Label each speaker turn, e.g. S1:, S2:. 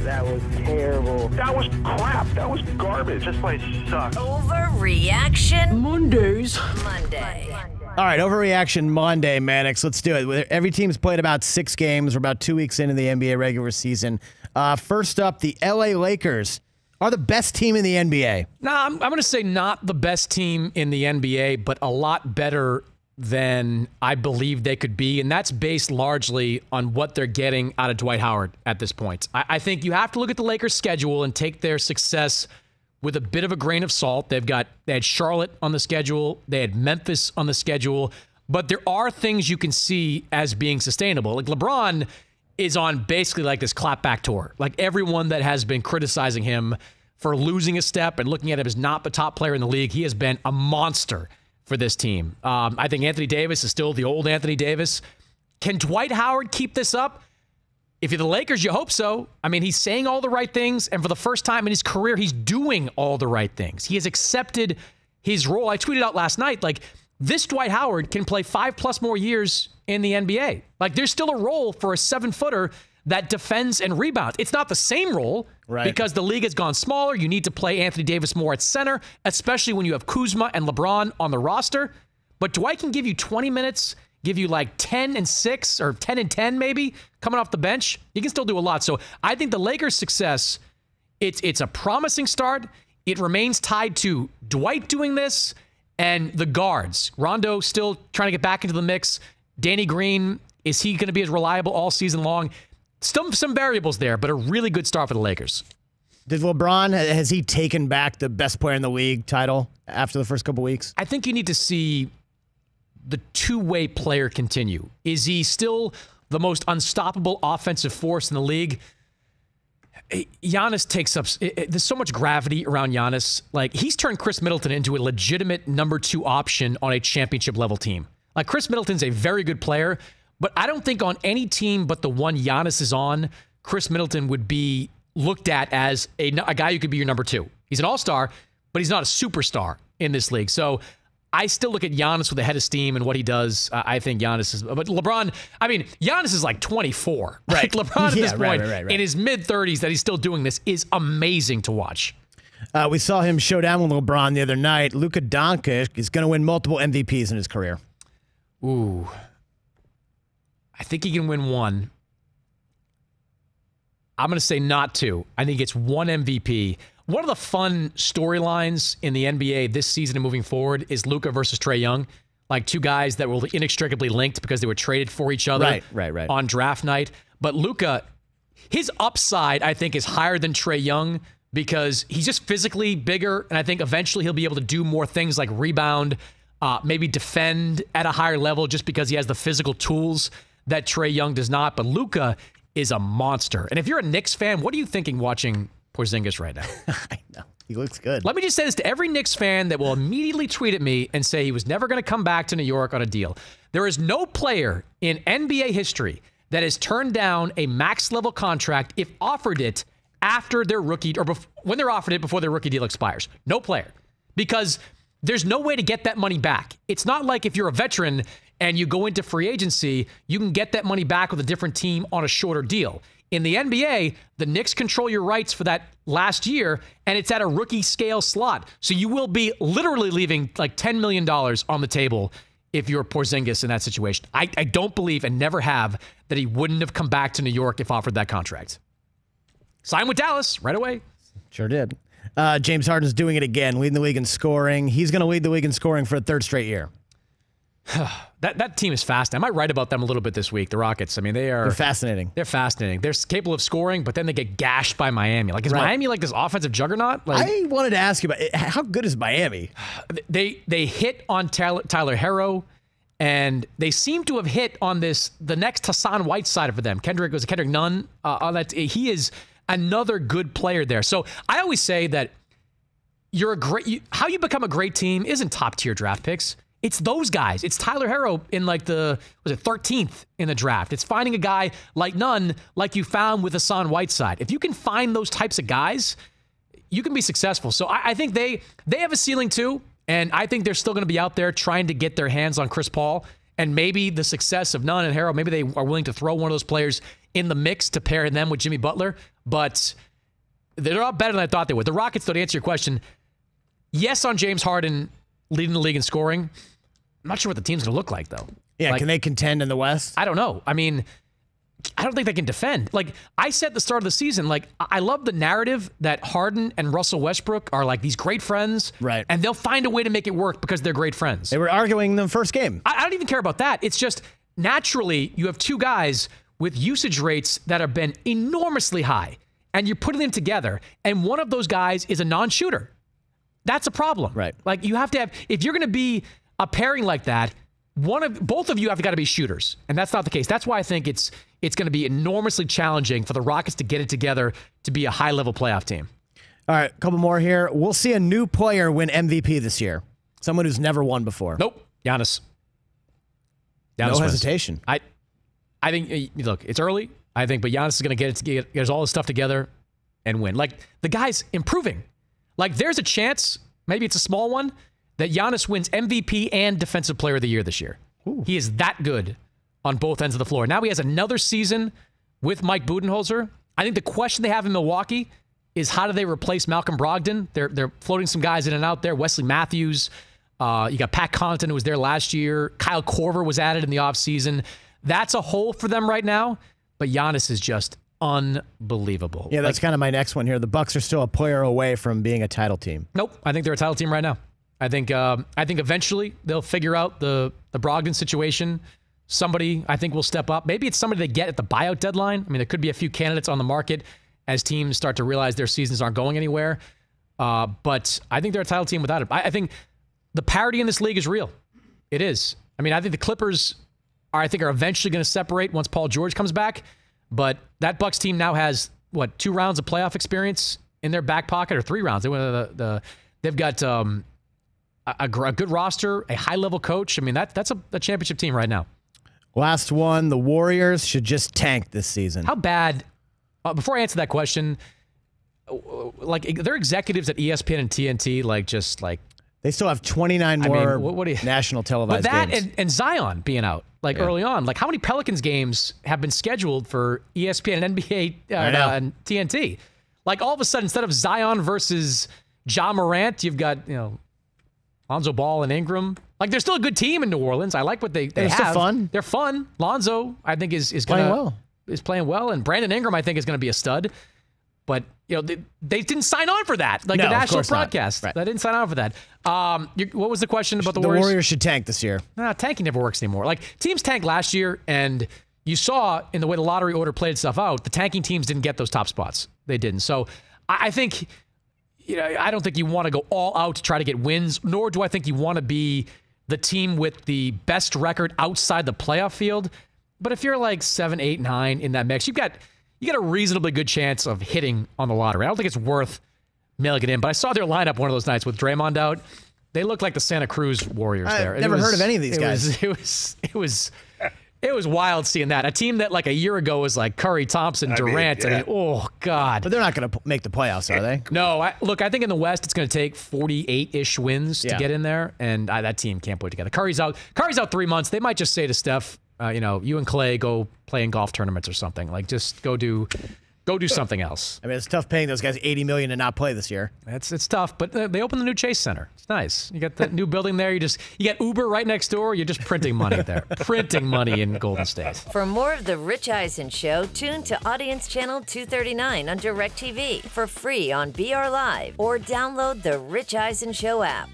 S1: That was terrible.
S2: That was crap. That was garbage. This place sucks.
S3: Overreaction
S4: Mondays.
S3: Monday.
S5: All right, Overreaction Monday, Mannix. Let's do it. Every team's played about 6 games. We're about 2 weeks into the NBA regular season. First up, the LA Lakers are the best team in the NBA.
S4: I'm going to say not the best team in the NBA, but a lot better than I believe they could be. And that's based largely on what they're getting out of Dwight Howard at this point. I think you have to look at the Lakers' schedule and take their success with a bit of a grain of salt. They had Charlotte on the schedule. They had Memphis on the schedule. But there are things you can see as being sustainable. Like LeBron is on basically like this clapback tour. Like everyone that has been criticizing him for losing a step and looking at him as not the top player in the league, he has been a monster for this team. I think Anthony Davis is still the old Anthony Davis. Can Dwight Howard keep this up? If you're the Lakers, you hope so. I mean, he's saying all the right things, and for the first time in his career, he's doing all the right things. He has accepted his role. I tweeted out last night, like, this Dwight Howard can play 5+ more years in the NBA. Like, there's still a role for a 7-footer that defends and rebounds. It's not the same role, right? Because the league has gone smaller. You need to play Anthony Davis more at center, especially when you have Kuzma and LeBron on the roster. But Dwight can give you 20 minutes, give you like 10 and 6 or 10 and 10 maybe coming off the bench. He can still do a lot. So I think the Lakers' success, it's a promising start. It remains tied to Dwight doing this and the guards. Rondo still trying to get back into the mix. Danny Green, is he going to be as reliable all season long? Some variables there, but a really good start for the Lakers.
S5: Did LeBron, has he taken back the best player in the league title after the first couple weeks?
S4: I think you need to see the two-way player continue. Is he still the most unstoppable offensive force in the league? Giannis takes up, there's so much gravity around Giannis. Like, he's turned Chris Middleton into a legitimate number 2 option on a championship level team. Like, Chris Middleton's a very good player, but I don't think on any team but the one Giannis is on, Chris Middleton would be looked at as a guy who could be your number 2. He's an all-star, but he's not a superstar in this league. So I still look at Giannis with a head of steam and what he does. I think Giannis is, but LeBron, I mean, Giannis is like 24. Right. Like LeBron at this point, in his mid-30s, that he's still doing this is amazing to watch.
S5: We saw him show down with LeBron the other night. Luka Doncic is going to win multiple MVPs in his career.
S4: Ooh. I think he can win 1. I'm going to say not 2. I think it's 1 MVP. One of the fun storylines in the NBA this season and moving forward is Luka versus Trae Young. Like 2 guys that were inextricably linked because they were traded for each other on draft night. But Luka, his upside, I think, is higher than Trae Young because he's just physically bigger, and I think eventually he'll be able to do more things like rebound, maybe defend at a higher level just because he has the physical tools that Trae Young does not. But Luka is a monster. And if you're a Knicks fan, what are you thinking watching Porzingis right now?
S5: I know. He looks good.
S4: Let me just say this to every Knicks fan that will immediately tweet at me and say he was never going to come back to New York on a deal. There is no player in NBA history that has turned down a max-level contract if offered it after their rookie, or when they're offered it before their rookie deal expires. No player. Because there's no way to get that money back. It's not like if you're a veteran and you go into free agency, you can get that money back with a different team on a shorter deal. In the NBA, the Knicks control your rights for that last year, and it's at a rookie scale slot. So you will be literally leaving like $10 million on the table if you're Porzingis in that situation. I don't believe, and never have, that he wouldn't have come back to New York if offered that contract. Sign with Dallas right away.
S5: Sure did. James Harden's doing it again, leading the league in scoring. He's going to lead the league in scoring for a 3rd straight year.
S4: That team is fast. I might write about them a little bit this week, the Rockets. I mean, they're
S5: fascinating.
S4: They're fascinating. They're capable of scoring, but then they get gashed by Miami. Like, is Miami like this offensive juggernaut? Like,
S5: I wanted to ask you about it. How good is Miami?
S4: They hit on Tyler Herro, and they seem to have hit on the next Hassan Whiteside for them. Kendrick Nunn. On that, he is another good player there. So I always say that how you become a great team isn't top tier draft picks. It's those guys. It's Tyler Herro in like 13th in the draft. It's finding a guy like Nunn, like you found with Hassan Whiteside. If you can find those types of guys, you can be successful. So I think they have a ceiling too, and I think they're still going to be out there trying to get their hands on Chris Paul. And maybe the success of Nunn and Herro, maybe they are willing to throw one of those players in the mix to pair them with Jimmy Butler, but they're all better than I thought they would. The Rockets, though, to answer your question, yes on James Harden leading the league in scoring. I'm not sure what the team's going to look like, though.
S5: Yeah, can they contend in the West?
S4: I don't know. I mean, I don't think they can defend. Like, I said at the start of the season, like, I love the narrative that Harden and Russell Westbrook are like these great friends.
S5: Right.
S4: And they'll find a way to make it work because they're great friends.
S5: They were arguing in the first game.
S4: I don't even care about that. It's just naturally you have two guys with usage rates that have been enormously high, and you're putting them together, and one of those guys is a non-shooter. That's a problem.
S5: Right.
S4: Like, you have to have, if you're going to be a pairing like that, both of you have got to be shooters, and that's not the case. That's why I think it's going to be enormously challenging for the Rockets to get it together to be a high-level playoff team.
S5: All right, a couple more here. We'll see a new player win MVP this year. Someone who's never won before.
S4: Nope. Giannis
S5: No
S4: wins.
S5: hesitation.
S4: I think, look, it's early, I think, but Giannis is going to get all his stuff together and win. Like, the guy's improving. Like, there's a chance, maybe it's a small one, that Giannis wins MVP and Defensive Player of the Year this year. Ooh. He is that good on both ends of the floor. Now he has another season with Mike Budenholzer. I think the question they have in Milwaukee is how do they replace Malcolm Brogdon? They're floating some guys in and out there. Wesley Matthews. You got Pat Connaughton, who was there last year. Kyle Korver was added in the offseason. That's a hole for them right now, but Giannis is just unbelievable.
S5: Yeah, that's kind of my next one here. The Bucks are still a player away from being a title team.
S4: Nope. I think they're a title team right now. I think eventually they'll figure out the Brogdon situation. Somebody, I think, will step up. Maybe it's somebody they get at the buyout deadline. I mean, there could be a few candidates on the market as teams start to realize their seasons aren't going anywhere. But I think they're a title team without it. I think the parity in this league is real. It is. I mean, I think the Clippers are eventually going to separate once Paul George comes back. But that Bucks team now has, 2 rounds of playoff experience in their back pocket, or 3 rounds. They've got a good roster, a high-level coach. I mean, that's a championship team right now.
S5: Last one, the Warriors should just tank this season.
S4: How bad, before I answer that question, like, their executives at ESPN and TNT,
S5: they still have 29 more national televised
S4: games. But
S5: games.
S4: and Zion being out, early on. Like, how many Pelicans games have been scheduled for ESPN and NBA and TNT? Like, all of a sudden, instead of Zion versus Ja Morant, you've got, Lonzo Ball and Ingram. Like, they're still a good team in New Orleans. I like what they have.
S5: Still fun.
S4: They're fun. Lonzo, I think, is playing well. And Brandon Ingram, I think, is going to be a stud. But, they didn't sign on for that. Like, the national broadcast. Right. They didn't sign on for that. What was the question about the Warriors?
S5: The Warriors should tank this year.
S4: Nah, tanking never works anymore. Like, teams tanked last year, and you saw in the way the lottery order played itself out, the tanking teams didn't get those top spots. They didn't. So I think, I don't think you want to go all out to try to get wins, nor do I think you want to be the team with the best record outside the playoff field. But if you're like 7, 8, 9 in that mix, you got a reasonably good chance of hitting on the lottery. I don't think it's worth mailing it in, but I saw their lineup one of those nights with Draymond out. They looked like the Santa Cruz Warriors there.
S5: I've never heard of any of these guys.
S4: It was wild seeing that. A team that a year ago was like Curry, Thompson, Durant. Oh, God.
S5: But they're not going to make the playoffs, are they?
S4: No. I think in the West, it's going to take 48-ish wins to get in there, and that team can't put it together. Curry's out 3 months. They might just say to Steph, you and Clay go play in golf tournaments or something. Like, just go do something else.
S5: I mean, it's tough paying those guys $80 million to not play this year.
S4: It's tough, but they opened the new Chase Center. It's nice. You got the new building there. You got Uber right next door. You're just printing money there. Printing money in Golden State.
S3: For more of The Rich Eisen Show, tune to Audience Channel 239 on DirecTV for free on BR Live or download the Rich Eisen Show app.